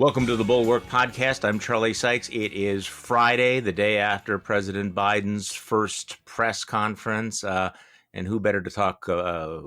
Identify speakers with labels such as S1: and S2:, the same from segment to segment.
S1: Welcome to the Bulwark podcast. I'm Charlie Sykes. It is Friday, the day after President Biden's first press conference. And who better to talk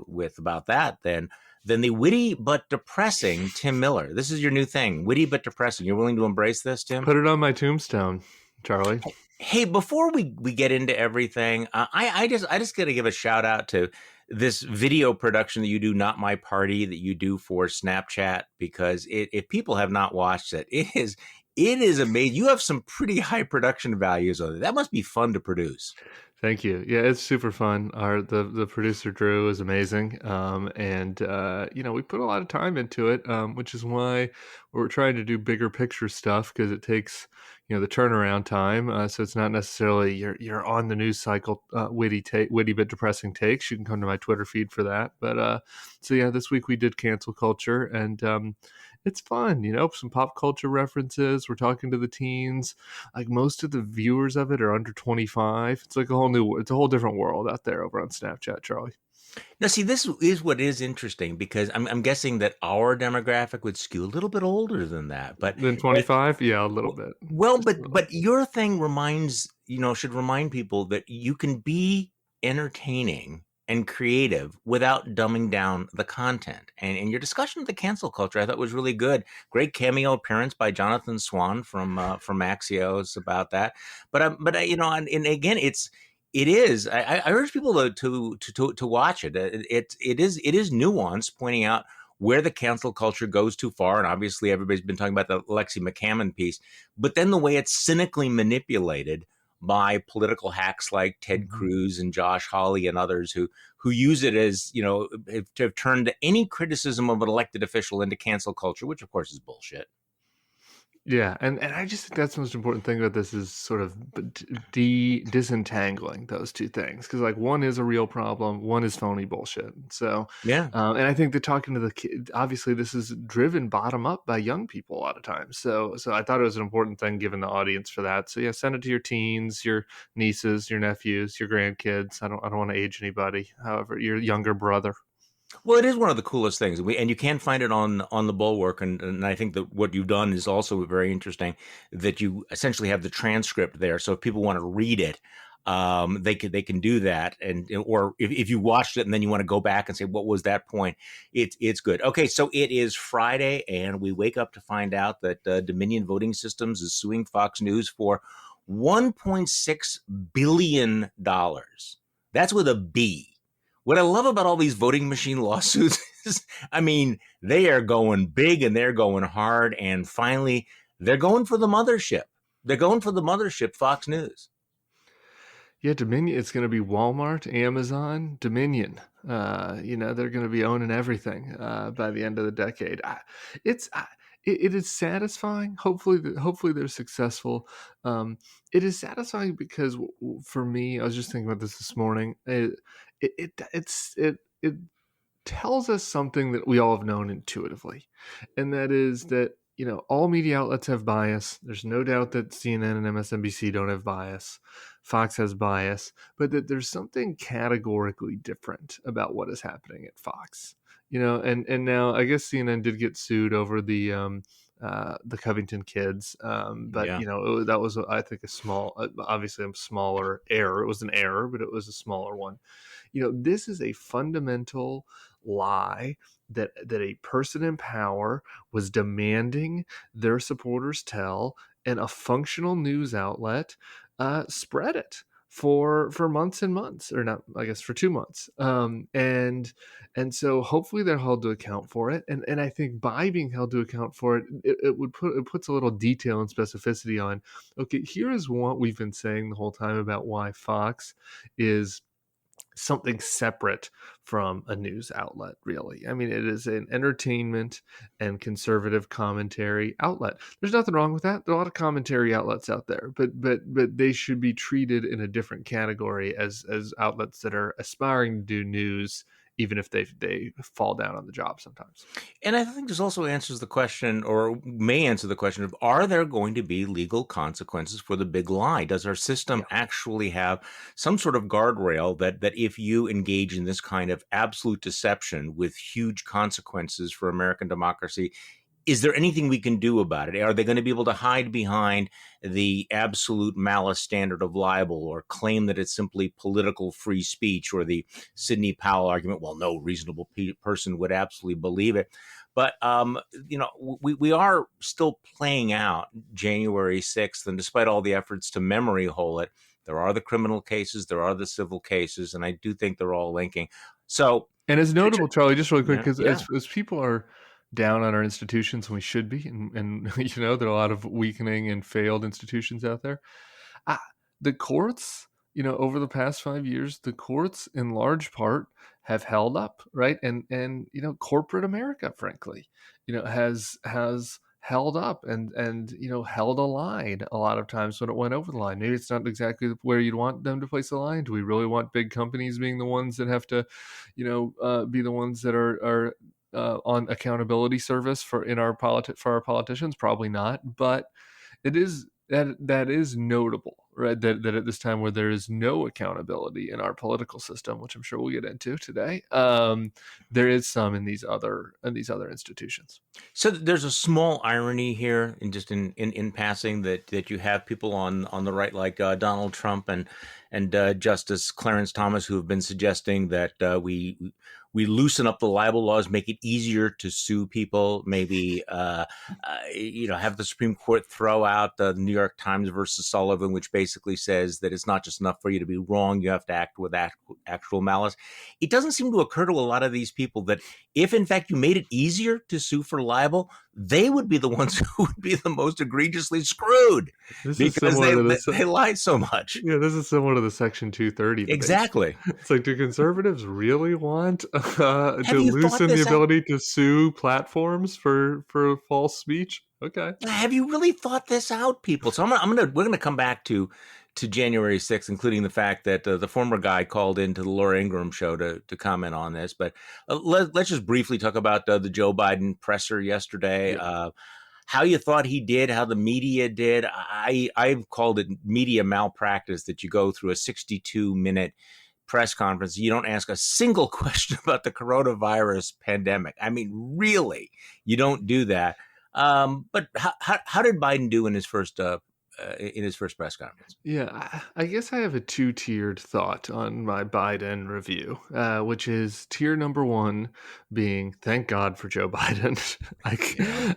S1: with about that than the witty but depressing Tim Miller? This is your new thing, witty but depressing. You're willing to embrace this, Tim?
S2: Put it on my tombstone, Charlie.
S1: Hey, before we get into everything, I just got to give a shout out to this video production that you do, Not My Party, that you do for Snapchat, because if people have not watched it, it is amazing. You have some pretty high production values on it. That must be fun to produce.
S2: Thank you. Yeah, it's super fun. The producer Drew is amazing, and we put a lot of time into it, which is why we're trying to do bigger picture stuff, because it takes the turnaround time. So it's not necessarily you're on the news cycle, witty but depressing takes. You can come to my Twitter feed for that. But so yeah, this week we did cancel culture, and it's fun. Some pop culture references. We're talking to the teens. Like, most of the viewers of it are under 25. It's like it's a whole different world out there over on Snapchat, Charlie.
S1: Now, see, this is what is interesting, because I'm guessing that our demographic would skew a little bit older than that. But
S2: Than 25? Yeah, a little bit.
S1: Well, but your thing should remind people that you can be entertaining and creative without dumbing down the content. And your discussion of the cancel culture, I thought, was really good. Great cameo appearance by Jonathan Swan from Axios about that. But and again, it is. I urge people to watch it. It is nuanced, pointing out where the cancel culture goes too far. And obviously everybody's been talking about the Lexi McCammon piece, but then the way it's cynically manipulated by political hacks like Ted Cruz and Josh Hawley and others who use it as, to have turned any criticism of an elected official into cancel culture, which of course is bullshit.
S2: Yeah, and I just think that's the most important thing about this, is sort of disentangling those two things, because like one is a real problem, one is phony bullshit. So
S1: yeah,
S2: and I think that talking to the kids, obviously this is driven bottom up by young people a lot of times. So I thought it was an important thing given the audience for that. So yeah, send it to your teens, your nieces, your nephews, your grandkids. I don't want to age anybody. However, your younger brother.
S1: Well, it is one of the coolest things, and you can find it on the Bulwark, and I think that what you've done is also very interesting, that you essentially have the transcript there. So if people want to read it, they can do that, or if you watched it and then you want to go back and say, what was that point? It's good. Okay, so it is Friday, and we wake up to find out that Dominion Voting Systems is suing Fox News for $1.6 billion. That's with a B. What I love about all these voting machine lawsuits is, they are going big and they're going hard. And finally, they're going for the mothership. They're going for the mothership, Fox News.
S2: Yeah, Dominion. It's going to be Walmart, Amazon, Dominion. They're going to be owning everything by the end of the decade. It is satisfying. Hopefully they're successful. It is satisfying because for me, I was just thinking about this morning. It tells us something that we all have known intuitively, and that is that all media outlets have bias. There's no doubt that CNN and MSNBC don't have bias. Fox has bias, but that there's something categorically different about what is happening at Fox. And now I guess CNN did get sued over the Covington kids, but
S1: Yeah.
S2: that was, I think, obviously a smaller error. It was an error, but it was a smaller one. This is a fundamental lie that a person in power was demanding their supporters tell, and a functional news outlet spread it for months and months, or not, I guess for 2 months. And so hopefully they're held to account for it. And I think by being held to account for it, it puts a little detail and specificity on, okay, here is what we've been saying the whole time about why Fox is something separate from a news outlet, really. It is an entertainment and conservative commentary outlet. There's nothing wrong with that. There are a lot of commentary outlets out there, but they should be treated in a different category as outlets that are aspiring to do news, even if they fall down on the job sometimes.
S1: And I think this also answers the question, or may answer the question, of, are there going to be legal consequences for the big lie? Does our system actually have some sort of guardrail that if you engage in this kind of absolute deception with huge consequences for American democracy, is there anything we can do about it? Are they going to be able to hide behind the absolute malice standard of libel, or claim that it's simply political free speech, or the Sidney Powell argument? Well, no reasonable person would absolutely believe it. But we are still playing out January 6th, and despite all the efforts to memory hole it, there are the criminal cases, there are the civil cases, and I do think they're all linking. So,
S2: And it's notable, Charlie, just really quick,
S1: yeah,
S2: because
S1: yeah.
S2: as people are down on our institutions, and we should be, and there are a lot of weakening and failed institutions out there. I, the courts, over the past 5 years, the courts in large part have held up, right? And corporate America, frankly, has held up and held a line a lot of times when it went over the line. Maybe it's not exactly where you'd want them to place the line. Do we really want big companies being the ones that have to, be the ones that are on accountability service for our politicians? Probably not, but it is that is notable, right? That at this time where there is no accountability in our political system, which I'm sure we'll get into today, there is some in these other institutions.
S1: So there's a small irony here, in just in passing, that you have people on the right, like Donald Trump and Justice Clarence Thomas, who have been suggesting that we loosen up the libel laws, make it easier to sue people, maybe have the Supreme Court throw out the New York Times versus Sullivan, which basically says that it's not just enough for you to be wrong, you have to act with actual malice. It doesn't seem to occur to a lot of these people that if in fact you made it easier to sue for libel, they would be the ones who would be the most egregiously screwed,
S2: This is
S1: because
S2: similar to
S1: they lied so much.
S2: Yeah, this is similar to the Section 230 debates.
S1: Exactly.
S2: It's like, do conservatives really want to
S1: Have you thought
S2: loosen the
S1: this out?
S2: ability to sue platforms for false speech? Okay.
S1: Have you really thought this out, people? So we're gonna come back to January 6th, including the fact that the former guy called into the Laura Ingraham show to comment on this. But let's just briefly talk about the Joe Biden presser yesterday.
S2: Yeah.
S1: How you thought he did, how the media did. I've called it media malpractice, that you go through a 62-minute press conference, you don't ask a single question about the coronavirus pandemic. I mean, really, you don't do that. But how did Biden do in his first press conference?
S2: Yeah, I guess I have a two-tiered thought on my Biden review, which is tier number one being thank God for Joe Biden.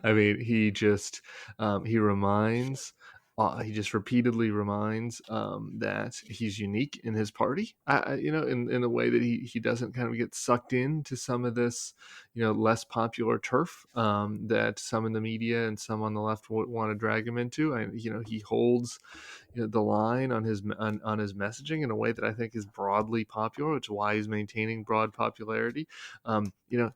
S2: I mean, he just repeatedly reminds that he's unique in his party. In a way that he doesn't kind of get sucked into some of this, less popular turf that some in the media and some on the left would want to drag him into. He holds the line on his messaging in a way that I think is broadly popular, which is why he's maintaining broad popularity.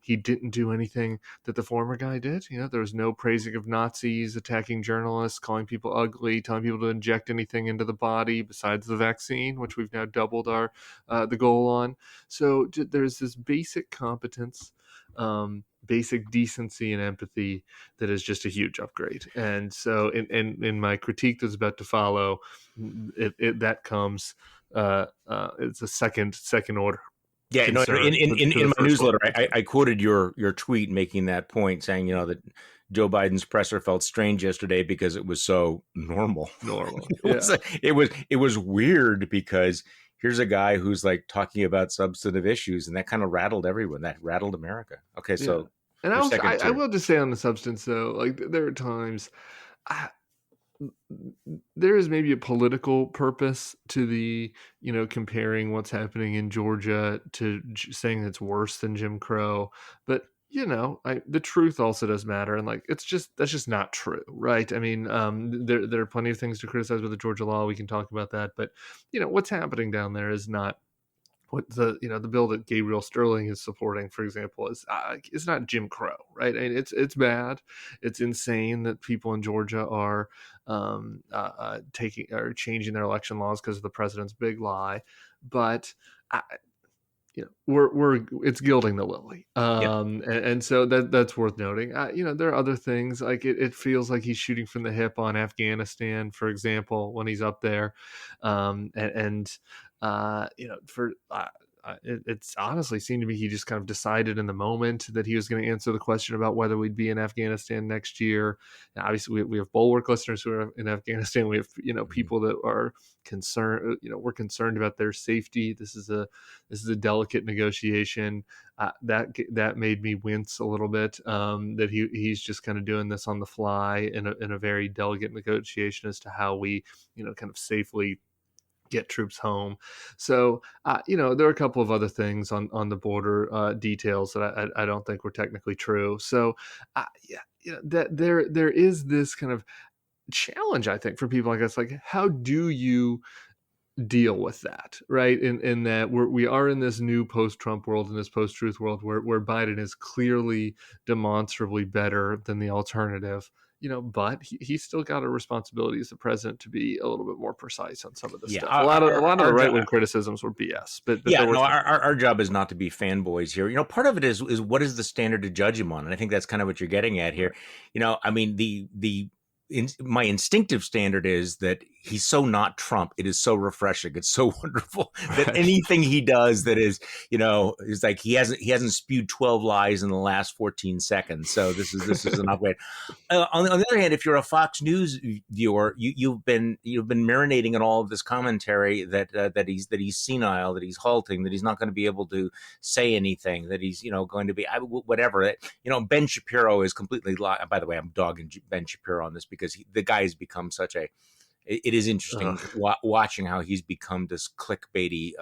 S2: He didn't do anything that the former guy did. There was no praising of Nazis, attacking journalists, calling people ugly, telling people to inject anything into the body besides the vaccine, which we've now doubled our the goal on. So there's this basic competence, basic decency and empathy that is just a huge upgrade. And so in my critique that's about to follow, that comes it's a second order.
S1: Yeah, no.
S2: Concern
S1: In my newsletter, I quoted your tweet making that point, saying that Joe Biden's presser felt strange yesterday because it was so normal. It was weird because here's a guy who's like talking about substantive issues, and that kind of rattled everyone. That rattled America. Okay, so
S2: and I will just say on the substance though, like there are times. There is maybe a political purpose to the, comparing what's happening in Georgia to saying it's worse than Jim Crow. But, the truth also does matter. And that's just not true. Right. I mean, there are plenty of things to criticize with the Georgia law. We can talk about that. But, what's happening down there is not what the bill that Gabriel Sterling is supporting, for example, is not Jim Crow, right? I mean, it's bad, it's insane that people in Georgia are changing their election laws because of the president's big lie, but it's gilding the lily, and so that's worth noting. There are other things like it feels like he's shooting from the hip on Afghanistan, for example, when he's up there, for it's honestly seemed to me he just kind of decided in the moment that he was going to answer the question about whether we'd be in Afghanistan next year. And obviously, we have Bulwark listeners who are in Afghanistan. We have people that are concerned. We're concerned about their safety. This is a delicate negotiation. That made me wince a little bit. That he's just kind of doing this on the fly in a very delicate negotiation as to how we kind of safely get troops home. So, there are a couple of other things on the border details that I don't think were technically true. So, that there is this kind of challenge, I think, for people like us. Like, how do you deal with that, right? In that we are in this new post-Trump world, in this post-truth world, where Biden is clearly demonstrably better than the alternative, but he's still got a responsibility as the president to be a little bit more precise on some of this
S1: Yeah,
S2: stuff. A lot of the right wing criticisms were BS, but
S1: yeah,
S2: there were
S1: no,
S2: some.
S1: our job is not to be fanboys here. Part of it is what is the standard to judge him on, and I think that's kind of what you're getting at here. I mean, my instinctive standard is that he's so not Trump. It is so refreshing. It's so wonderful that
S2: Right.
S1: anything he does that is like he hasn't spewed 12 lies in the last 14 seconds. So this is an upgrade. On the other hand, if you're a Fox News viewer, you've been marinating in all of this commentary that he's senile, that he's halting, that he's not going to be able to say anything, that he's going to be whatever. Ben Shapiro is completely. By the way, I'm dogging Ben Shapiro on this because the guy has become such a. It is interesting watching how he's become this clickbaity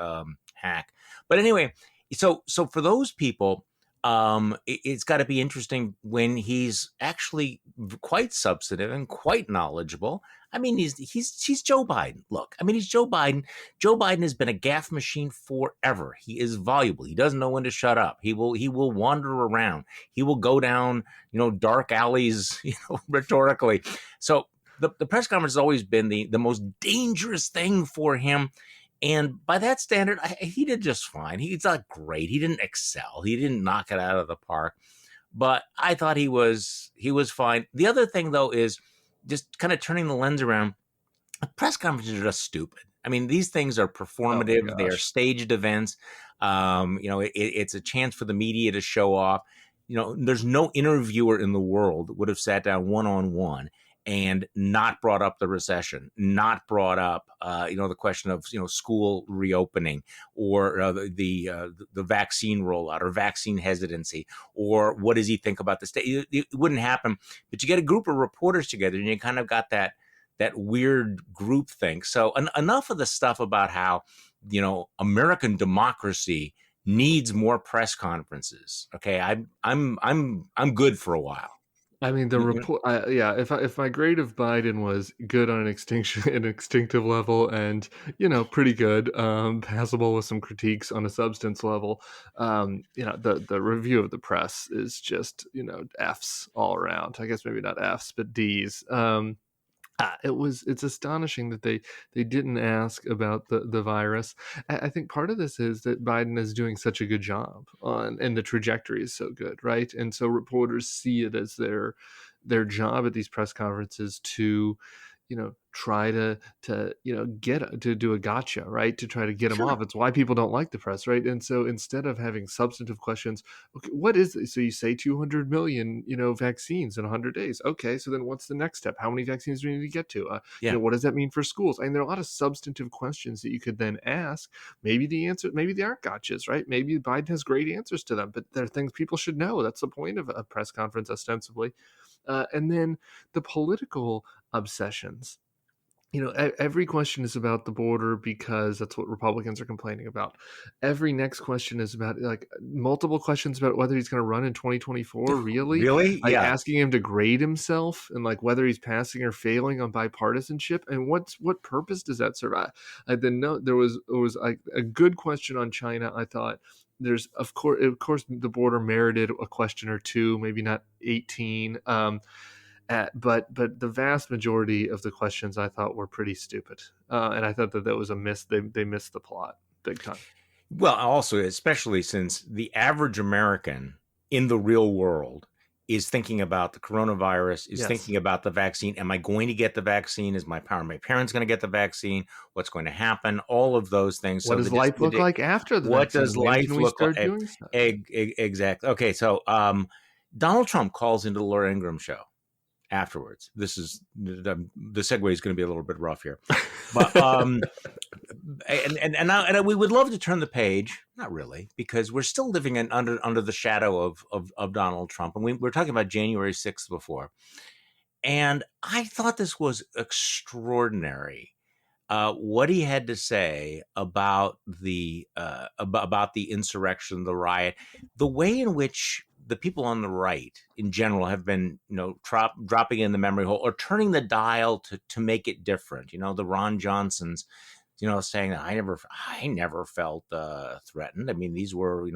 S1: hack. But anyway, so for those people. It's got to be interesting when he's actually quite substantive and quite knowledgeable. I mean, he's Joe Biden. Look, I mean, he's Joe Biden. Joe Biden has been a gaffe machine forever. He is voluble. He doesn't know when to shut up. He will wander around. He will go down, dark alleys, rhetorically. So the press conference has always been the most dangerous thing for him. And by that standard, he did just fine. He's not great. He didn't excel. He didn't knock it out of the park. But I thought he was fine. The other thing, though, is just kind of turning the lens around. Press conferences are just stupid. I mean, these things are performative.
S2: Oh
S1: They are staged events. It's a chance for the media to show off. There's no interviewer in the world would have sat down one-on-one and not brought up the recession, not brought up, the question of, school reopening or the vaccine rollout or vaccine hesitancy, or what does he think about the state? It wouldn't happen. But you get a group of reporters together and you kind of got that weird group think. So enough of the stuff about how, American democracy needs more press conferences. Okay, I'm good for a while.
S2: I mean, the report. If my grade of Biden was good on an instinctive level, and pretty good, passable with some critiques on a substance level, the review of the press is just Fs all around. I guess maybe not Fs, but Ds. It's astonishing that they didn't ask about the virus. I think part of this is that Biden is doing such a good job and the trajectory is so good, right? And so reporters see it as their job at these press conferences to try to get to do a gotcha, right? To try to get them off. It's why people don't like the press, right? And so instead of having substantive questions, okay, what is this? So you say 200 million, vaccines in 100 days. Okay, so then what's the next step? How many vaccines do we need to get to? What does that mean for schools? I mean, there are a lot of substantive questions that you could then ask. Maybe they aren't gotchas, right? Maybe Biden has great answers to them, but they're things people should know. That's the point of a press conference, ostensibly. And then the political obsessions. Every question is about the border because that's what Republicans are complaining about. Every next question is about multiple questions about whether he's going to run in 2024. Really?
S1: Really? Yeah.
S2: Asking him to grade himself and whether he's passing or failing on bipartisanship. And what purpose does that serve? There was a good question on China. I thought there's of course the border merited a question or two, maybe not 18. But the vast majority of the questions I thought were pretty stupid, and I thought that was a miss. They missed the plot big time.
S1: Well, also, especially since the average American in the real world is thinking about the coronavirus, is
S2: Yes.
S1: thinking about the vaccine. Am I going to get the vaccine? Is my parents going to get the vaccine? What's going to happen? All of those things.
S2: What
S1: So
S2: does life look like after the
S1: what does
S2: vaccine? When can
S1: life
S2: we
S1: look like?
S2: start doing stuff?
S1: Exactly. Okay, so Donald Trump calls into the Laura Ingraham show afterwards. This is the segue is going to be a little bit rough here, but we would love to turn the page, not really, because we're still living under the shadow of Donald Trump, and we're talking about January 6th before, and I thought this was extraordinary. What he had to say about the insurrection, the riot, the way in which the people on the right in general have been, dropping in the memory hole or turning the dial to make it different. The Ron Johnsons, saying that I never felt threatened. I mean, these were,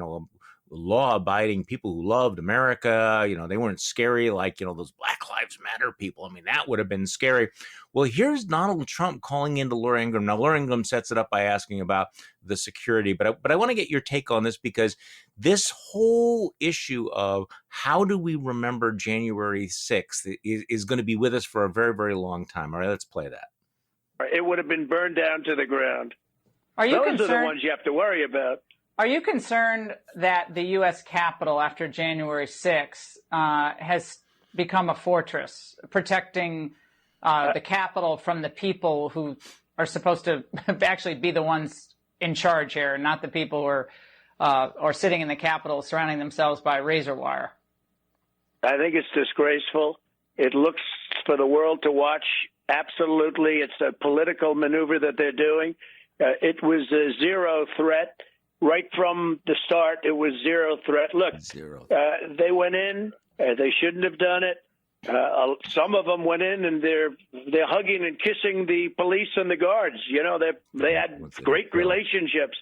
S1: law-abiding people who loved America. They weren't scary like, those Black Lives Matter people. I mean, that would have been scary. Well, here's Donald Trump calling into Laura Ingraham. Now, Laura Ingraham sets it up by asking about the security, but I want to get your take on this, because this whole issue of how do we remember January 6th is going to be with us for a very, very long time. All right, let's play that.
S3: It would have been burned down to the ground.
S4: Those
S3: are the ones you have to worry about.
S4: Are you concerned that the U.S. Capitol after January 6th has become a fortress, protecting the Capitol from the people who are supposed to actually be the ones in charge here, not the people who are sitting in the Capitol surrounding themselves by razor wire?
S3: I think it's disgraceful. It looks for the world to watch. Absolutely. It's a political maneuver that they're doing. It was a zero threat. Right from the start, it was zero threat. Look, they went in. They shouldn't have done it. Some of them went in and they're hugging and kissing the police and the guards. They had great relationships.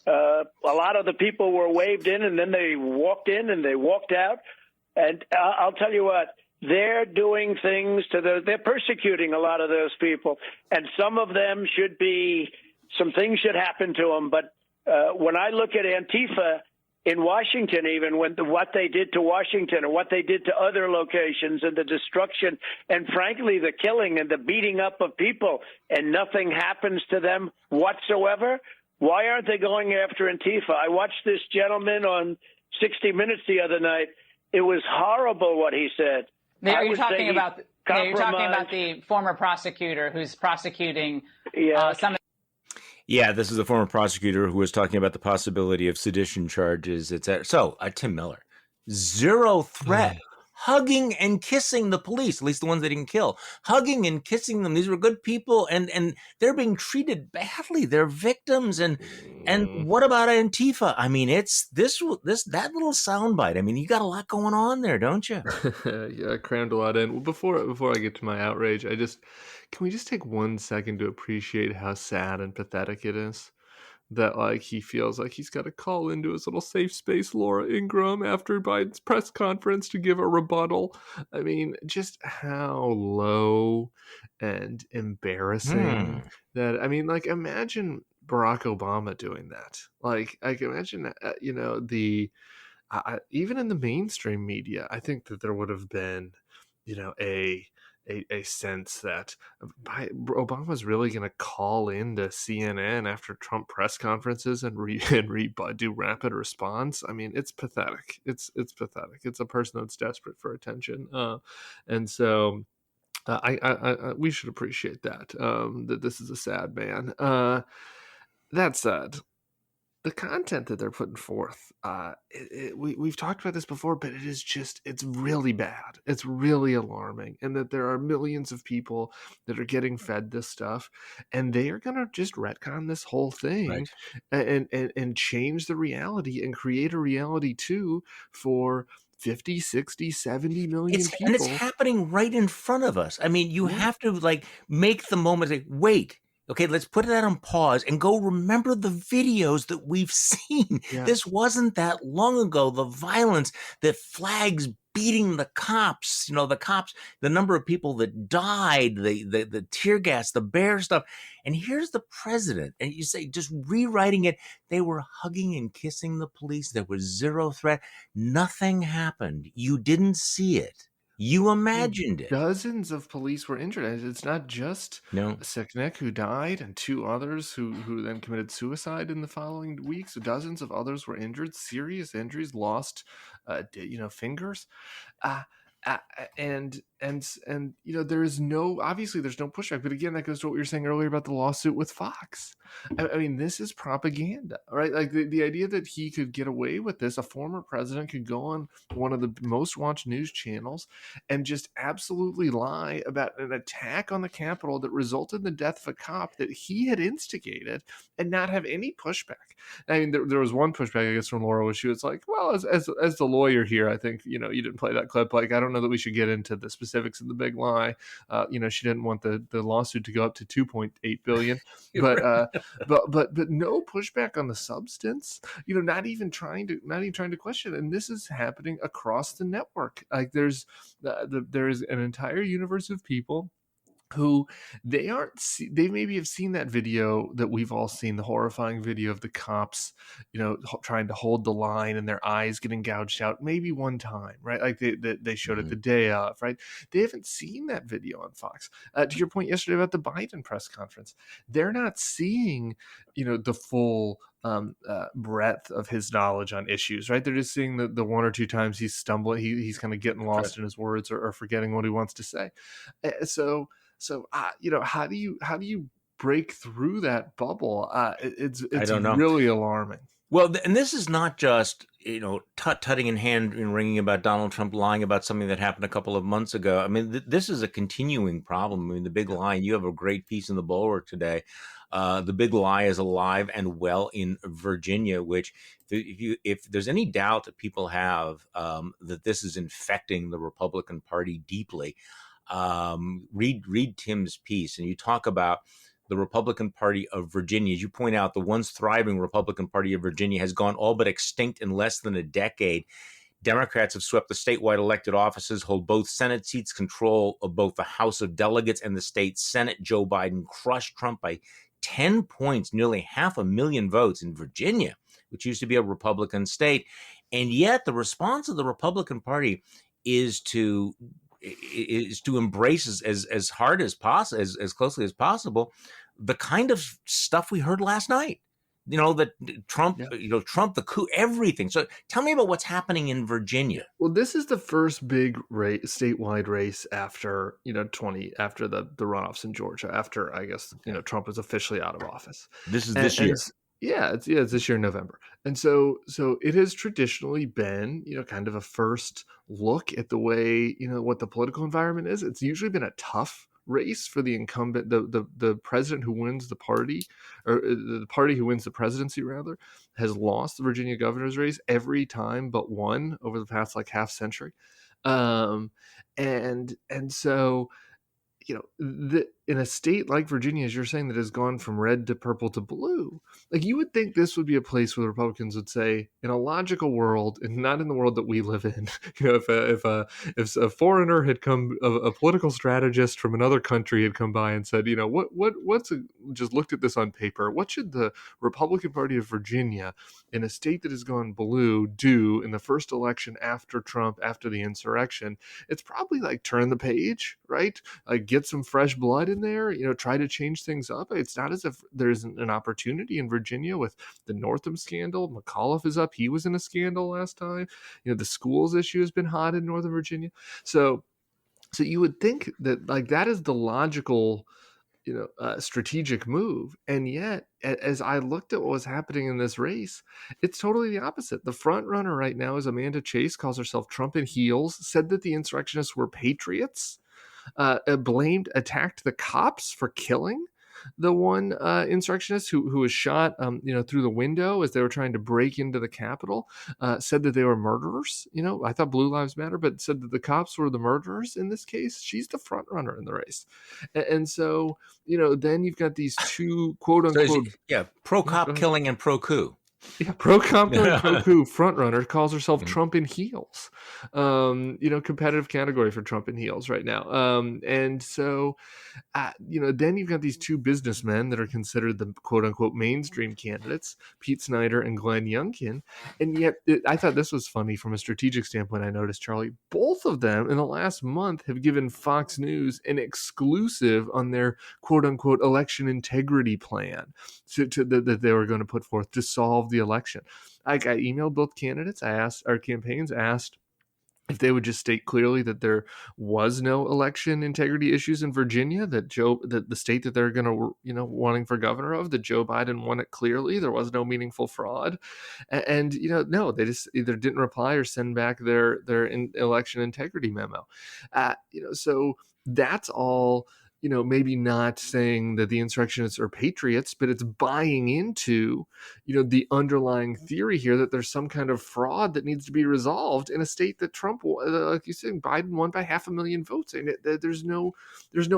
S3: A lot of the people were waved in, and then they walked in and they walked out. And I'll tell you what, they're doing things they're persecuting a lot of those people, and some of them some things should happen to them. But when I look at Antifa in Washington, even what they did to Washington and what they did to other locations, and the destruction and, frankly, the killing and the beating up of people, and nothing happens to them whatsoever, why aren't they going after Antifa? I watched this gentleman on 60 Minutes the other night. It was horrible what he said.
S4: You're talking about the former prosecutor who's prosecuting some.
S1: Yeah, this is the former prosecutor who was talking about the possibility of sedition charges, etc. So, Tim Miller, zero threat, hugging and kissing the police, at least the ones they didn't kill, hugging and kissing them. These were good people, and they're being treated badly. They're victims. And what about Antifa? I mean, it's that little soundbite. I mean, you got a lot going on there, don't you?
S2: Yeah, I crammed a lot in. Well, before I get to my outrage, can we just take 1 second to appreciate how sad and pathetic it is that he feels like he's got to call into his little safe space Laura Ingraham after Biden's press conference to give a rebuttal. I mean, just how low and embarrassing that. I mean, imagine Barack Obama doing that. I can imagine, even in the mainstream media, I think that there would have been, a sense that Obama's really going to call into CNN after Trump press conferences and do rapid response. I mean, it's pathetic. It's pathetic. It's a person that's desperate for attention, and so we should appreciate that. That this is a sad man. That said, the content that they're putting forth, we've talked about this before, but it's really bad. It's really alarming. And that there are millions of people that are getting fed this stuff, and they are going to just retcon this whole thing, right, and change the reality and create a reality too for 50, 60, 70 million people.
S1: And it's happening right in front of us. I mean, you have to make the moment, say, wait, okay, let's put that on pause and go remember the videos that we've seen. Yes. This wasn't that long ago. The violence, the flags beating the cops, the number of people that died, the tear gas, the bear stuff. And here's the president, and you say, just rewriting it, they were hugging and kissing the police. There was zero threat. Nothing happened. You didn't see it. You imagined it.
S2: Dozens of police were injured. And it's not just
S1: No.
S2: Seknek who died and two others who then committed suicide in the following weeks. Dozens of others were injured, serious injuries, lost, fingers. Uh, uh, and there's no pushback. But again, that goes to what we were saying earlier about the lawsuit with Fox. I mean, this is propaganda, right? Like the idea that he could get away with this, a former president could go on one of the most watched news channels and just absolutely lie about an attack on the Capitol that resulted in the death of a cop that he had instigated and not have any pushback. I mean, there was one pushback, I guess, from Laura, where she was like, well, as the lawyer here, I think, you didn't play that clip. Like, I don't know that we should get into the specifics of the big lie. She didn't want the lawsuit to go up to $2.8 billion, but no pushback on the substance, not even trying to question it. And this is happening across the network. Like there is an entire universe of people who they maybe have seen that video that we've all seen, the horrifying video of the cops, trying to hold the line and their eyes getting gouged out maybe one time, right? Like they showed it the day of, right? They haven't seen that video on Fox. To your point yesterday about the Biden press conference, they're not seeing, the full breadth of his knowledge on issues, right? They're just seeing the one or two times he's stumbling, he's kind of getting lost in his words or forgetting what he wants to say. So how do you break through that bubble? It's really alarming.
S1: Well, and this is not just, tutting in hand and ringing about Donald Trump lying about something that happened a couple of months ago. I mean, this is a continuing problem. I mean, the big lie, you have a great piece in the Bulwark today. The big lie is alive and well in Virginia, which if there's any doubt that people have that this is infecting the Republican Party deeply, read Tim's piece, and you talk about the Republican Party of Virginia. As you point out, the once thriving Republican Party of Virginia has gone all but extinct in less than a decade. Democrats have swept the statewide elected offices, hold both Senate seats, control of both the House of Delegates and the state Senate. Joe Biden crushed Trump by 10 points, nearly 500,000 votes in Virginia, which used to be a Republican state. And yet the response of the Republican Party is to embrace as hard as possible, as closely as possible, the kind of stuff we heard last night. That Trump, Trump, the coup, everything. So tell me about what's happening in Virginia.
S2: Well, this is the first big statewide race after, after the runoffs in Georgia, after, I guess, Trump is officially out of office.
S1: This is this year.
S2: It's this year in November. And so it has traditionally been, kind of a first look at the way, what the political environment is. It's usually been a tough race for the incumbent, the president who wins the party, or the party who wins the presidency rather, has lost the Virginia governor's race every time but one over the past half century. And so, in a state like Virginia, as you're saying, that has gone from red to purple to blue, you would think this would be a place where the Republicans would say, in a logical world, and not in the world that we live in, if a foreigner had come, a political strategist from another country had come by and said, just looked at this on paper, what should the Republican Party of Virginia, in a state that has gone blue, do in the first election after Trump, after the insurrection? It's probably turn the page, right? Get some fresh blood in there, try to change things up. It's not as if there's an opportunity in Virginia with the Northam scandal. McAuliffe is up. He was in a scandal last time. The schools issue has been hot in Northern Virginia. So you would think that that is the logical, strategic move. And yet, as I looked at what was happening in this race, it's totally the opposite. The front runner right now is Amanda Chase, calls herself Trump in heels, said that the insurrectionists were patriots, attacked the cops for killing the one insurrectionist who was shot, through the window as they were trying to break into the Capitol, said that they were murderers. I thought Blue Lives Matter, but said that the cops were the murderers in this case. She's the front runner in the race. And so, then you've got these two quote unquote,
S1: pro cop killing and pro coup.
S2: Yeah, pro Kamala and pro coup frontrunner calls herself Trump in heels. Competitive category for Trump in heels right now. And so, then you've got these two businessmen that are considered the quote unquote mainstream candidates, Pete Snyder and Glenn Youngkin. And yet, I thought this was funny from a strategic standpoint. I noticed, Charlie, both of them in the last month have given Fox News an exclusive on their quote unquote election integrity plan that they were going to put forth to solve the election. I emailed both candidates. I asked our campaigns, asked if they would just state clearly that there was no election integrity issues in Virginia, that the state that they're going to, wanting for governor of, that Joe Biden won it clearly. There was no meaningful fraud. And no, they just either didn't reply or send back their election integrity memo. So that's all. Maybe not saying that the insurrectionists are patriots, but it's buying into, the underlying theory here that there's some kind of fraud that needs to be resolved in a state that Trump, like you said, Biden won by 500,000 votes, and there's no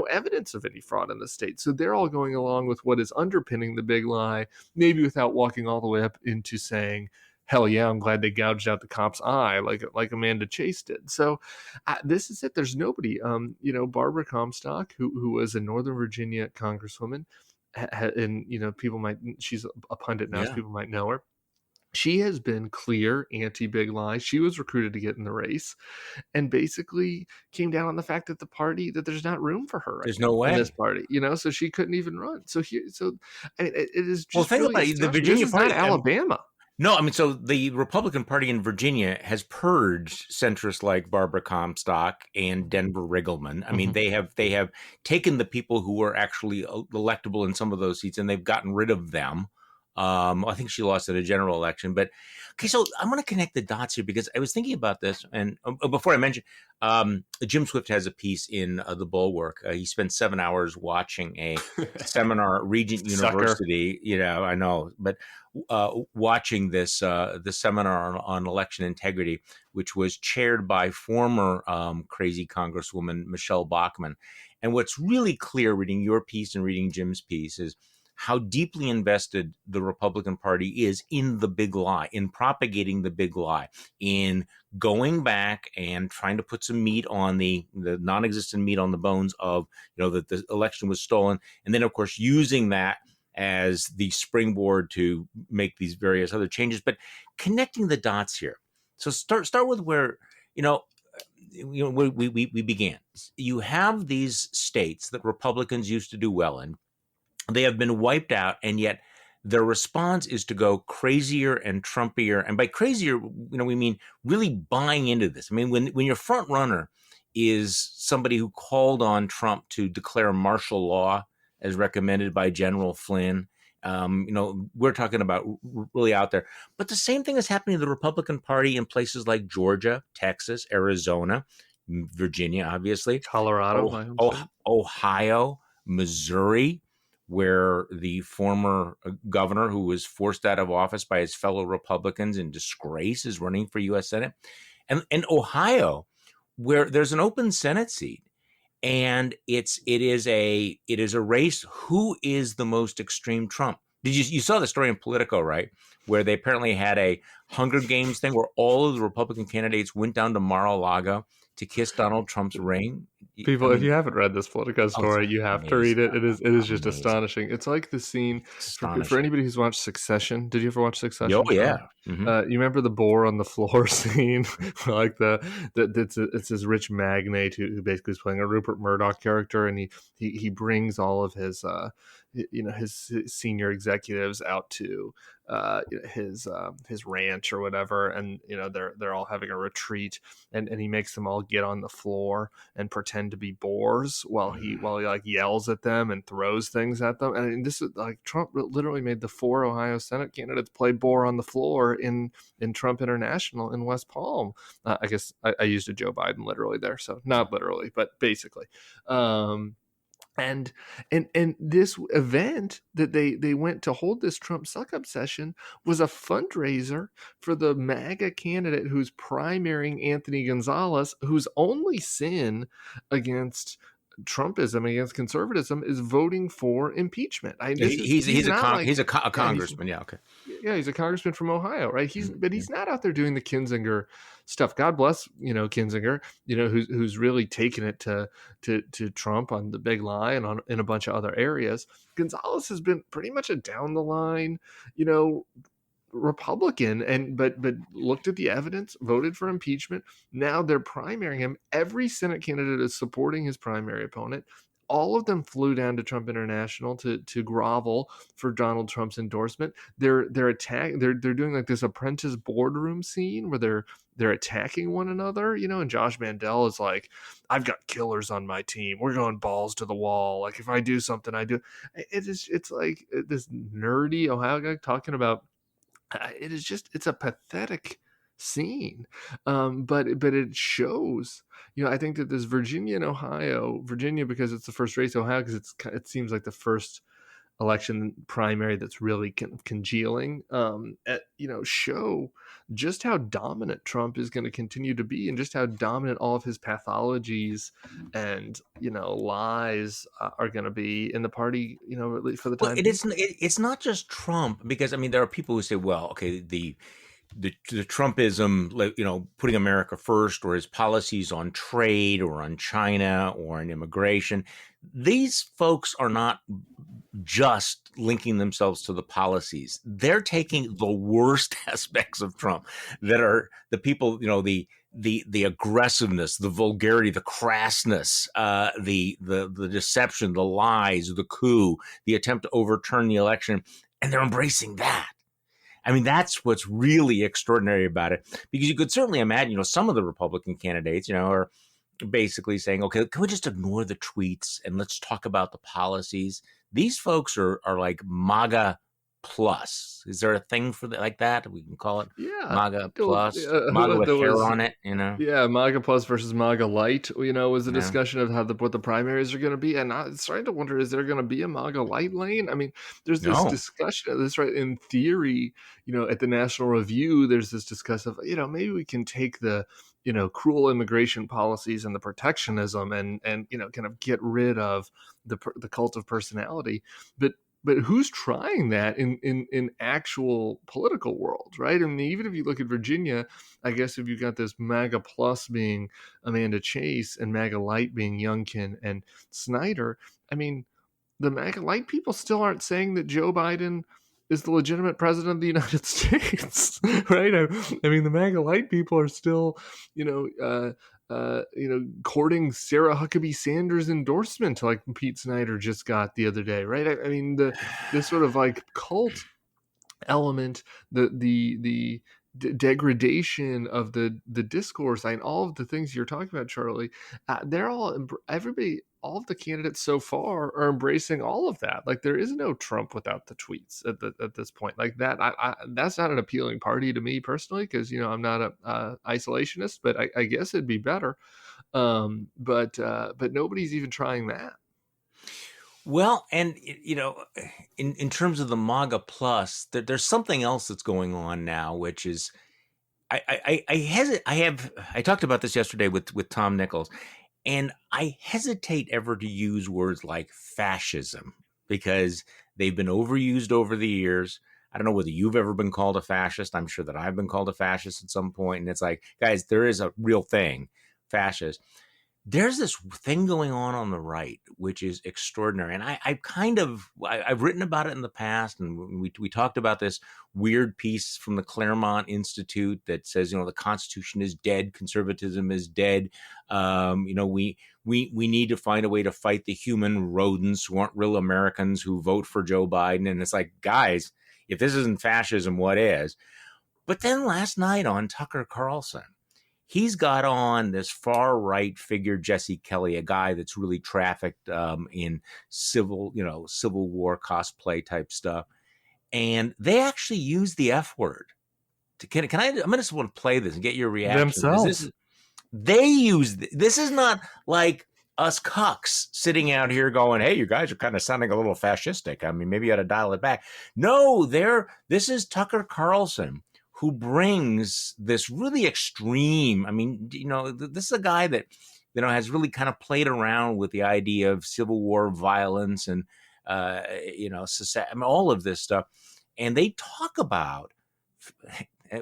S2: evidence of any fraud in the state. So they're all going along with what is underpinning the big lie, maybe without walking all the way up into saying, hell yeah, I'm glad they gouged out the cop's eye like Amanda Chase did. So this is it. There's nobody. Barbara Comstock, who was a Northern Virginia congresswoman, and people might. She's a pundit now, so people might know her. She has been clear anti-big lie. She was recruited to get in the race, and basically came down on the fact that there's not room for her.
S1: There's no way
S2: in this party, so she couldn't even run. It is just
S1: think
S2: really
S1: about it, the Virginia party,
S2: not Alabama.
S1: No, I mean, so the Republican Party in Virginia has purged centrists like Barbara Comstock and Denver Riggleman. I mean, they have taken the people who were actually electable in some of those seats, and they've gotten rid of them. I think she lost at a general election, but okay. So I'm going to connect the dots here because I was thinking about this, and before I mention, Jim Swift has a piece in the Bulwark. He spent 7 hours watching a seminar at Regent University. I know, but watching this seminar on election integrity, which was chaired by former crazy Congresswoman Michelle Bachmann. And what's really clear, reading your piece and reading Jim's piece, is how deeply invested the Republican Party is in the big lie, in propagating the big lie, in going back and trying to put some meat on the non-existent meat on the bones of, that the election was stolen. And then, of course, using that as the springboard to make these various other changes, but connecting the dots here. So start with where, we began. You have these states that Republicans used to do well in. They have been wiped out, and yet their response is to go crazier and Trumpier. And by crazier, we mean really buying into this. I mean, when your front runner is somebody who called on Trump to declare martial law as recommended by General Flynn, we're talking about really out there. But the same thing is happening to the Republican Party in places like Georgia, Texas, Arizona, Virginia, obviously,
S2: Colorado,
S1: Ohio, Missouri, where the former governor who was forced out of office by his fellow Republicans in disgrace is running for U.S. Senate, and Ohio, where there's an open Senate seat, and it is a race. Who is the most extreme Trump? You saw the story in Politico, right? Where they apparently had a Hunger Games thing where all of the Republican candidates went down to Mar-a-Lago to kiss Donald Trump's ring.
S2: People, if you haven't read this Politico story, you have to read it. It is just astonishing. It's like the scene for anybody who's watched Succession. Did you ever watch Succession?
S1: Oh yeah. Mm-hmm.
S2: You remember the boar on the floor scene? Like it's this rich magnate who basically is playing a Rupert Murdoch character, and he brings all of his his senior executives out to his ranch or whatever, and they're all having a retreat, and he makes them all get on the floor and pretend to be boars while he like yells at them and throws things at them. And this is like Trump literally made the 4 Ohio Senate candidates play boar on the floor in Trump International in West Palm. I guess I used a Joe Biden literally there, so not literally, but basically. And this event that they went to hold this Trump suck-up session was a fundraiser for the MAGA candidate who's primarying Anthony Gonzalez, whose only sin against Trumpism against conservatism is voting for impeachment.
S1: He's
S2: not like
S1: a congressman. Yeah, okay.
S2: Yeah, he's a congressman from Ohio, right? He's not out there doing the Kinzinger stuff. God bless, Kinzinger, who's really taken it to Trump on the big lie and in a bunch of other areas. Gonzalez has been pretty much a down the line, Republican, but looked at the evidence, voted for impeachment. Now they're primarying him. Every Senate candidate is supporting his primary opponent. All of them flew down to Trump International to grovel for Donald Trump's endorsement. They're doing like this apprentice boardroom scene where they're attacking one another, and Josh Mandel is like, I've got killers on my team. We're going balls to the wall. Like if I do something, I do. It's like this nerdy Ohio guy talking about. It's a pathetic scene, but it shows. I think that this Virginia and Ohio, Virginia because it's the first race, Ohio because it seems like the first election primary that's really congealing. Show just how dominant Trump is going to continue to be, and just how dominant all of his pathologies and lies are going to be in the party. At least for the time.
S1: It's not just Trump, because I mean there are people who say, well, okay, the Trumpism, putting America first, or his policies on trade or on China or on immigration, these folks are not just linking themselves to the policies. They're taking the worst aspects of Trump that are the people, the aggressiveness, the vulgarity, the crassness, the deception, the lies, the coup, the attempt to overturn the election, and they're embracing that. I mean, that's what's really extraordinary about it, because you could certainly imagine, some of the Republican candidates, are basically saying, okay, can we just ignore the tweets and let's talk about the policies? These folks are like MAGA plus. Is there a thing for that, like that? We can call it MAGA plus, MAGA with hair on it,
S2: Yeah, MAGA plus versus MAGA light, was a discussion of what the primaries are going to be. And I'm starting to wonder, is there going to be a MAGA light lane? I mean, there's this discussion of this, right? In theory, at the National Review, there's this discussion of, maybe we can take the, cruel immigration policies and the protectionism and kind of get rid of the cult of personality. But who's trying that in actual political world, right? I mean, even if you look at Virginia, I guess if you got this MAGA plus being Amanda Chase and MAGA light being Youngkin and Snyder, I mean, the MAGA light people still aren't saying that Joe Biden is the legitimate president of the United States, right? I mean, the MAGA light people are still, courting Sarah Huckabee Sanders' endorsement, like Pete Snyder just got the other day, right? I mean, this sort of like cult element, the degradation of the discourse, and all of the things you're talking about, Charlie, all of the candidates so far are embracing all of that. Like there is no Trump without the tweets at this point. Like that, that's not an appealing party to me personally, because I'm not a isolationist, but I guess it'd be better. But nobody's even trying that.
S1: Well, and in terms of the MAGA plus, there's something else that's going on now, which is I talked about this yesterday with Tom Nichols, and I hesitate ever to use words like fascism, because they've been overused over the years. I don't know whether you've ever been called a fascist. I'm sure that I've been called a fascist at some point, and it's like, guys, there is a real thing, fascist. There's this thing going on the right, which is extraordinary. And I've written about it in the past. And we talked about this weird piece from the Claremont Institute that says, the Constitution is dead. Conservatism is dead. We need to find a way to fight the human rodents who aren't real Americans who vote for Joe Biden. And it's like, guys, if this isn't fascism, what is? But then last night on Tucker Carlson, he's got on this far right figure, Jesse Kelly, a guy that's really trafficked in civil war cosplay type stuff, and they actually use the F word. I'm gonna just want to play this and get your reaction.
S2: Themselves.
S1: This is not like us cucks sitting out here going, hey, you guys are kind of sounding a little fascistic. I mean, maybe you ought to dial it back. No, this is Tucker Carlson, who brings this really extreme. I mean, this is a guy that has really kind of played around with the idea of civil war violence and, all of this stuff. And they talk about,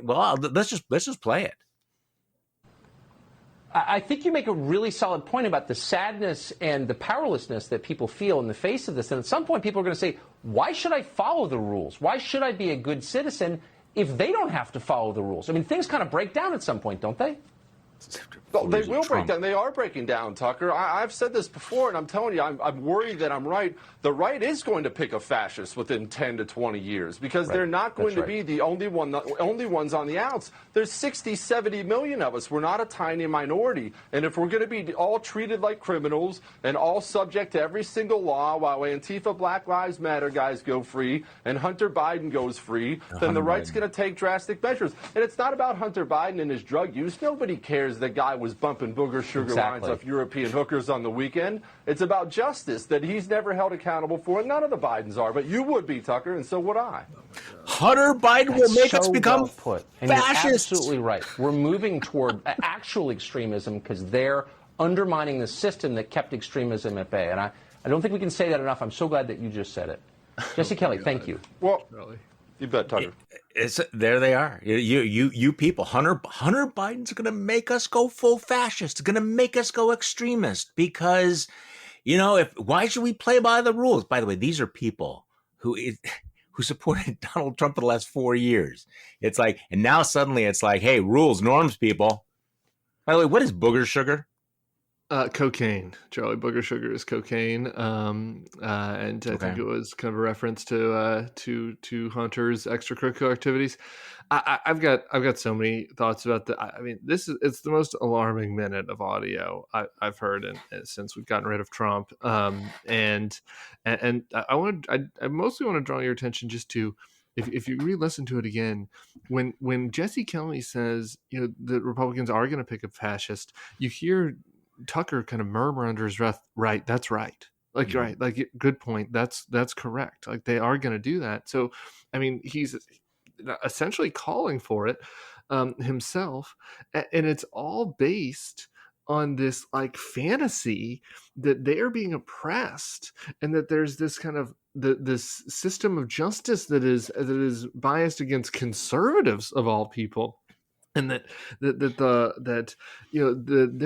S1: well, let's just play it.
S5: I think you make a really solid point about the sadness and the powerlessness that people feel in the face of this. And at some point, people are going to say, why should I follow the rules? Why should I be a good citizen if they don't have to follow the rules? I mean, things kind of break down at some point, don't they?
S6: Well, they will break down. They are breaking down, Tucker. I've said this before, and I'm telling you, I'm worried that I'm right. The right is going to pick a fascist within 10 to 20 years because they're not going to be the only ones on the outs. There's 60, 70 million of us. We're not a tiny minority. And if we're going to be all treated like criminals and all subject to every single law while Antifa Black Lives Matter guys go free and Hunter Biden goes free, then the right's going to take drastic measures. And it's not about Hunter Biden and his drug use. Nobody cares the guy was bumping booger sugar lines off European hookers on the weekend. It's about justice that he's never held accountable for, and none of the Bidens are. But you would be, Tucker, and so would I.
S1: Hunter Biden will make us become
S5: put. And
S1: fascists.
S5: You're absolutely right. We're moving toward actual extremism because they're undermining the system that kept extremism at bay. And I don't think we can say that enough. I'm so glad that you just said it. Jesse Kelly, thank you.
S6: Well, you bet, Tucker.
S1: There they are. You people. Hunter Biden's going to make us go full fascist. Going to make us go extremist because, why should we play by the rules? By the way, these are people who supported Donald Trump for the last 4 years. It's like, and now suddenly it's like, hey, rules, norms, people. By the way, what is booger sugar?
S2: Cocaine. Charlie, booger sugar is cocaine, and I think it was kind of a reference to Hunter's extracurricular activities. I've got so many thoughts about that. I mean, it's the most alarming minute of audio I've heard since we've gotten rid of Trump. And I mostly want to draw your attention just to. If you re-listen to it again, when Jesse Kelly says the Republicans are going to pick a fascist, you hear Tucker kind of murmur under his breath, right, that's right. Right. Like, good point. That's correct. Like, they are going to do that. So, I mean, he's essentially calling for it himself. And it's all based on this like fantasy that they are being oppressed and that there's this kind of this system of justice that is biased against conservatives of all people. And they're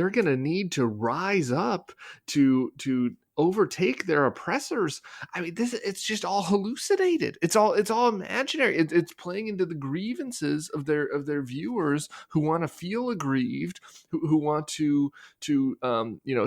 S2: going to need to rise up to overtake their oppressors. I mean, it's just all hallucinated. It's all imaginary. It's playing into the grievances of their viewers who want to feel aggrieved, who want to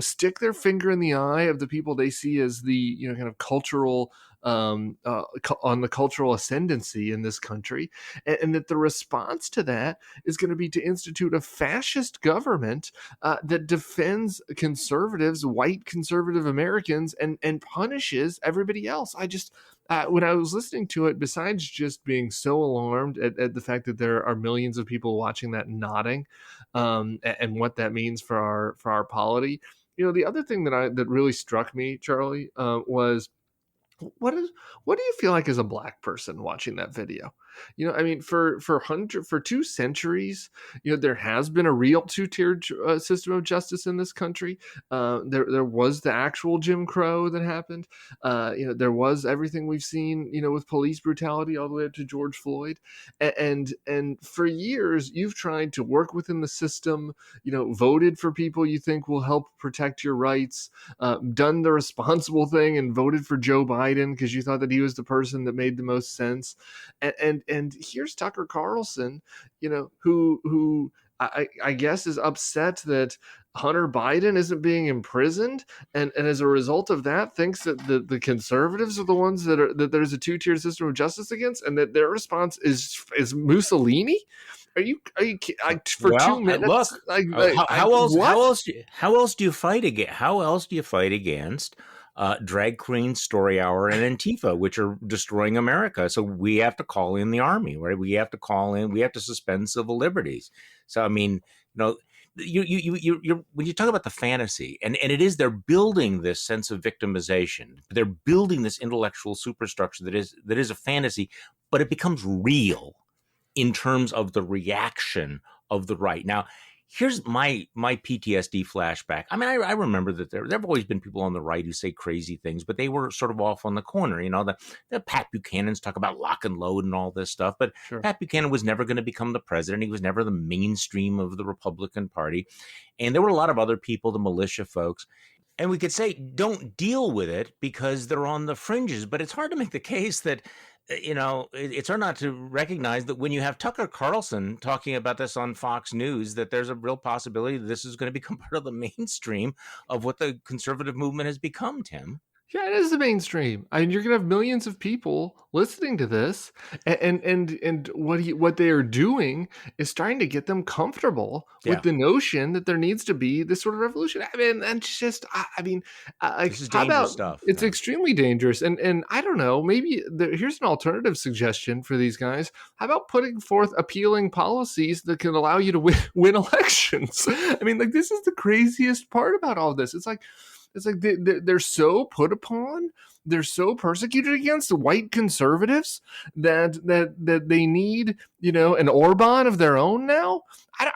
S2: stick their finger in the eye of the people they see as the kind of cultural on the cultural ascendancy in this country, and that the response to that is going to be to institute a fascist government that defends conservatives, white conservative Americans, and punishes everybody else. I just when I was listening to it, besides just being so alarmed at the fact that there are millions of people watching that and nodding, and what that means for our polity, the other thing that really struck me, Charlie, was. What do you feel like as a black person watching that video? I mean, for 2 centuries, there has been a real two-tiered system of justice in this country. There was the actual Jim Crow that happened. There was everything we've seen, with police brutality all the way up to George Floyd. And for years, you've tried to work within the system, voted for people you think will help protect your rights, done the responsible thing and voted for Joe Biden because you thought that he was the person that made the most sense. And here's Tucker Carlson, who I guess is upset that Hunter Biden isn't being imprisoned, and as a result of that, thinks that the conservatives are the ones that there's a two-tier system of justice against, and that their response is Mussolini. Are you for 2 minutes?
S1: Look, how else do you fight against? How else do you fight against? Drag Queen, Story Hour, and Antifa, which are destroying America. So we have to call in the army, right? We have to suspend civil liberties. So, I mean, you when you talk about the fantasy, and it is, they're building this sense of victimization. They're building this intellectual superstructure that is a fantasy, but it becomes real in terms of the reaction of the right. Now, Here's my PTSD flashback. I mean, I remember that there have always been people on the right who say crazy things, but they were sort of off on the corner. The Pat Buchanan's talk about lock and load and all this stuff, but
S2: Sure.
S1: Pat Buchanan was never going to become the president. He was never the mainstream of the Republican Party, and there were a lot of other people, the militia folks. And we could say, don't deal with it because they're on the fringes. But it's hard to make the case that, it's hard not to recognize that when you have Tucker Carlson talking about this on Fox News, that there's a real possibility that this is going to become part of the mainstream of what the conservative movement has become, Tim.
S2: Yeah, it is the mainstream. I mean, you're gonna have millions of people listening to this, and what they are doing is trying to get them comfortable with the notion that there needs to be this sort of revolution. I mean, and just,
S1: this is dangerous stuff.
S2: It's extremely dangerous, and I don't know. Maybe here's an alternative suggestion for these guys. How about putting forth appealing policies that can allow you to win elections? I mean, like, this is the craziest part about all of this. It's like they're so put upon, they're so persecuted against white conservatives that they need, an Orban of their own now.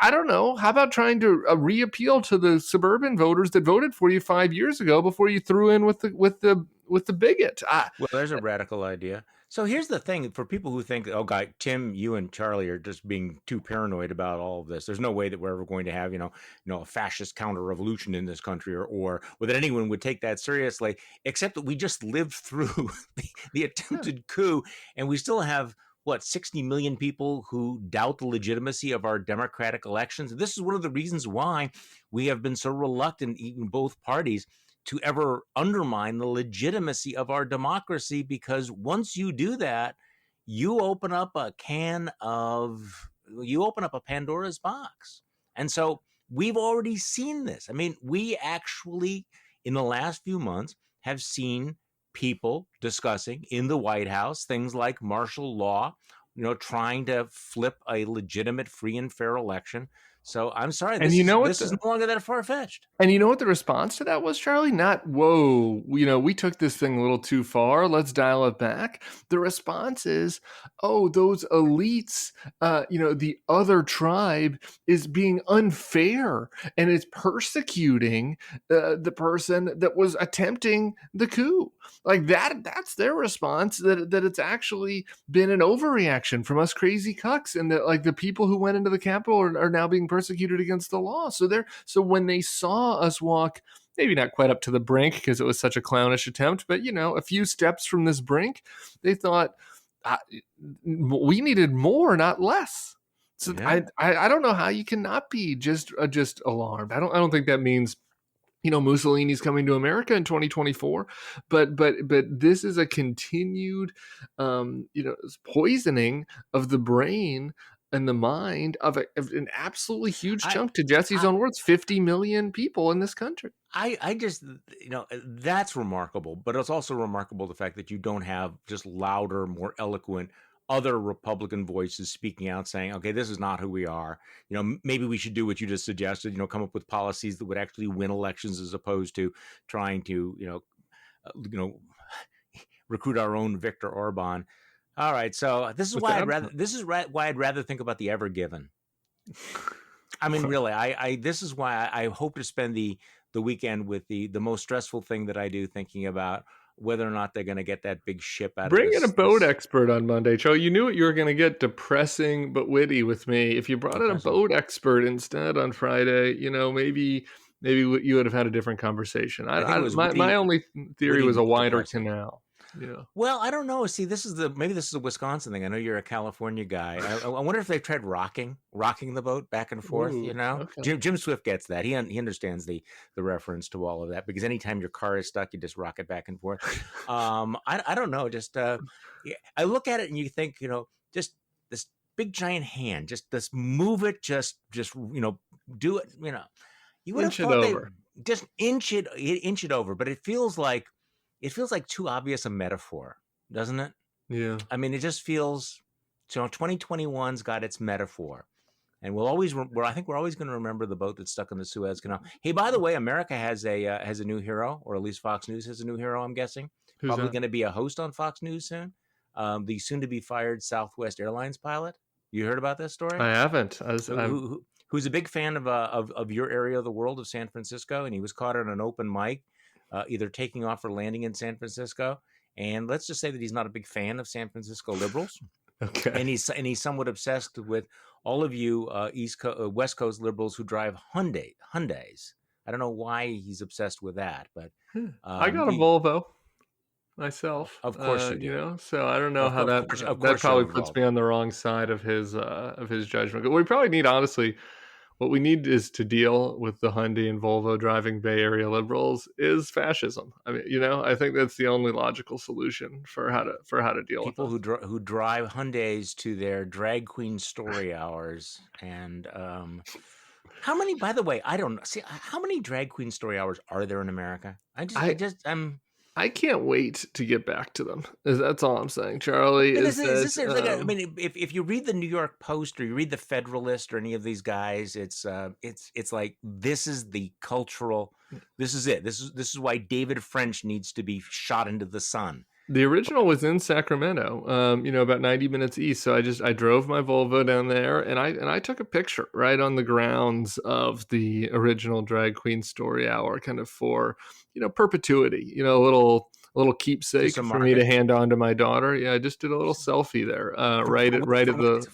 S2: I don't know. How about trying to reappeal to the suburban voters that voted for you 5 years ago before you threw in with the bigot?
S1: Well, there's a radical idea. So here's the thing for people who think, oh, God, Tim, you and Charlie are just being too paranoid about all of this. There's no way that we're ever going to have, a fascist counter-revolution in this country or that anyone would take that seriously, except that we just lived through the attempted coup, and we still have, 60 million people who doubt the legitimacy of our democratic elections. This is one of the reasons why we have been so reluctant, even both parties, to ever undermine the legitimacy of our democracy, because once you do that, you open up a Pandora's box. And so we've already seen this. I mean, we actually, in the last few months, have seen people discussing in the White House things like martial law, trying to flip a legitimate, free and fair election. So I'm sorry, this is no longer that far-fetched.
S2: And you know what the response to that was, Charlie? Not, whoa, we took this thing a little too far, let's dial it back. The response is, oh, those elites, the other tribe is being unfair and is persecuting the person that was attempting the coup. Like that's their response, that it's actually been an overreaction from us crazy cucks, and that, like, the people who went into the Capitol are now being persecuted against the law. So when they saw us walk, maybe not quite up to the brink because it was such a clownish attempt, but a few steps from this brink, they thought we needed more, not less. So yeah. I don't know how you cannot be just alarmed. I don't think that means Mussolini's coming to America in 2024, but this is a continued poisoning of the brain and the mind of an absolutely huge chunk, to Jesse's own words, 50 million people in this country.
S1: I just, that's remarkable, but it's also remarkable the fact that you don't have just louder, more eloquent other Republican voices speaking out saying, okay, this is not who we are. Maybe we should do what you just suggested, come up with policies that would actually win elections as opposed to trying to, recruit our own Viktor Orban. All right, so this is why I'd rather think about the Ever Given. I mean, really, this is why I hope to spend the weekend with the most stressful thing that I do, thinking about whether or not they're going to get that big ship out of this.
S2: Bring in a boat expert on Monday, Joe. You knew what you were going to get, depressing but witty with me. If you brought in a boat expert instead on Friday, maybe you would have had a different conversation. My only theory was a wider canal. Yeah.
S1: Well, I don't know. See, maybe this is a Wisconsin thing. I know you're a California guy. I wonder if they've tried rocking the boat back and forth.
S2: Ooh, okay.
S1: Jim Swift gets that. He understands the reference to all of that, because anytime your car is stuck, you just rock it back and forth. I don't know. Just I look at it and you think, just this big giant hand, just this move it, just do it. You would have thought just inch it over, but it feels like too obvious a metaphor, doesn't it?
S2: Yeah.
S1: I mean, it just feels, 2021's got its metaphor. And I think we're always going to remember the boat that's stuck in the Suez Canal. Hey, by the way, America has a new hero, or at least Fox News has a new hero, I'm guessing.
S2: Who's
S1: Probably
S2: that?
S1: going to be a host on Fox News soon. The soon-to-be-fired Southwest Airlines pilot. You heard about this story?
S2: I haven't.
S1: Who who's a big fan of your area of the world, of San Francisco, and he was caught on an open mic, either taking off or landing in San Francisco. And let's just say that he's not a big fan of San Francisco liberals.
S2: Okay.
S1: And he's somewhat obsessed with all of you West Coast liberals who drive Hyundais. I don't know why he's obsessed with that, but
S2: I got a Volvo myself.
S1: Of course you do.
S2: You know, so I don't know how
S1: of course
S2: that probably puts
S1: involved.
S2: me on the wrong side of his judgment. What we probably need, honestly, what we need is to deal with the Hyundai and Volvo driving Bay Area liberals is fascism. I mean, you know, I think that's the only logical solution for how to deal
S1: People
S2: with
S1: people who drive Hyundais to their drag queen story hours. And how many, by the way, I don't see how many drag queen story hours are there in America?
S2: I can't wait to get back to them. That's all I'm saying, Charlie.
S1: I mean, if you read the New York Post or you read the Federalist or any of these guys, it's like this is the cultural. This is it. This is why David French needs to be shot into the sun.
S2: The original was in Sacramento, you know, about 90 minutes east. So I drove my Volvo down there, and I took a picture right on the grounds of the original drag queen story hour, kind of for, you know, perpetuity, you know, a little keepsake for me to hand on to my daughter. Yeah, I just did a little selfie there,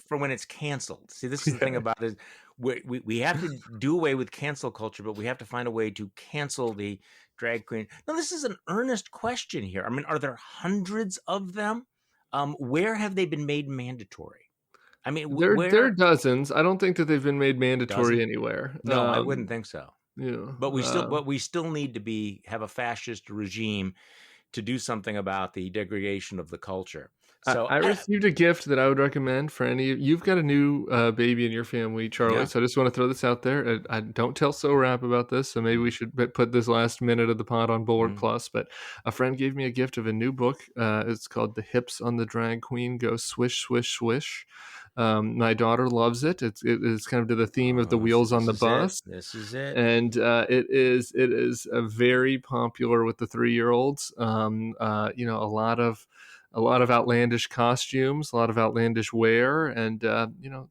S1: for when it's canceled. See, this is the thing about it. We have to do away with cancel culture, but we have to find a way to cancel the drag queen. Now, this is an earnest question here. I mean, are there hundreds of them? Where have they been made mandatory? I mean,
S2: there are dozens. I don't think that they've been made mandatory anywhere.
S1: No, I wouldn't think so.
S2: Yeah,
S1: but we still need to have a fascist regime to do something about the degradation of the culture. So
S2: I received a gift that I would recommend for any. You've got a new baby in your family, Charlie. Yeah. So I just want to throw this out there. I don't tell So Rap about this, so maybe we should put this last minute of the pod on Bulwark Plus. But a friend gave me a gift of a new book. It's called "The Hips on the Drag Queen Go Swish Swish Swish." My daughter loves it. It's kind of to the theme of the wheels on the bus.
S1: This is it,
S2: and it is very popular with the 3-year-olds. You know, a lot of outlandish costumes, a lot of outlandish wear, and you know,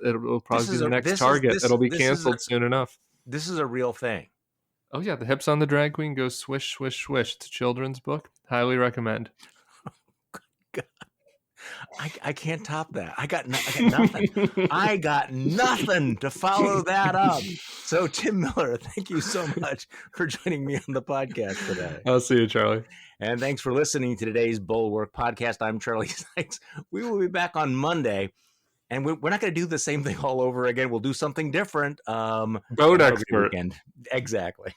S2: it'll probably be the next target that'll be canceled soon enough.
S1: This is a real thing.
S2: Oh yeah, The Hips on the Drag Queen Go Swish Swish Swish. It's a children's book. Highly recommend.
S1: I can't top that. I got nothing. I got nothing to follow that up. So Tim Miller, thank you so much for joining me on the podcast today.
S2: I'll see you, Charlie.
S1: And thanks for listening to today's Bulwark podcast. I'm Charlie Sykes. We will be back on Monday, and we're not going to do the same thing all over again. We'll do something different.
S2: Boat expert.
S1: Exactly.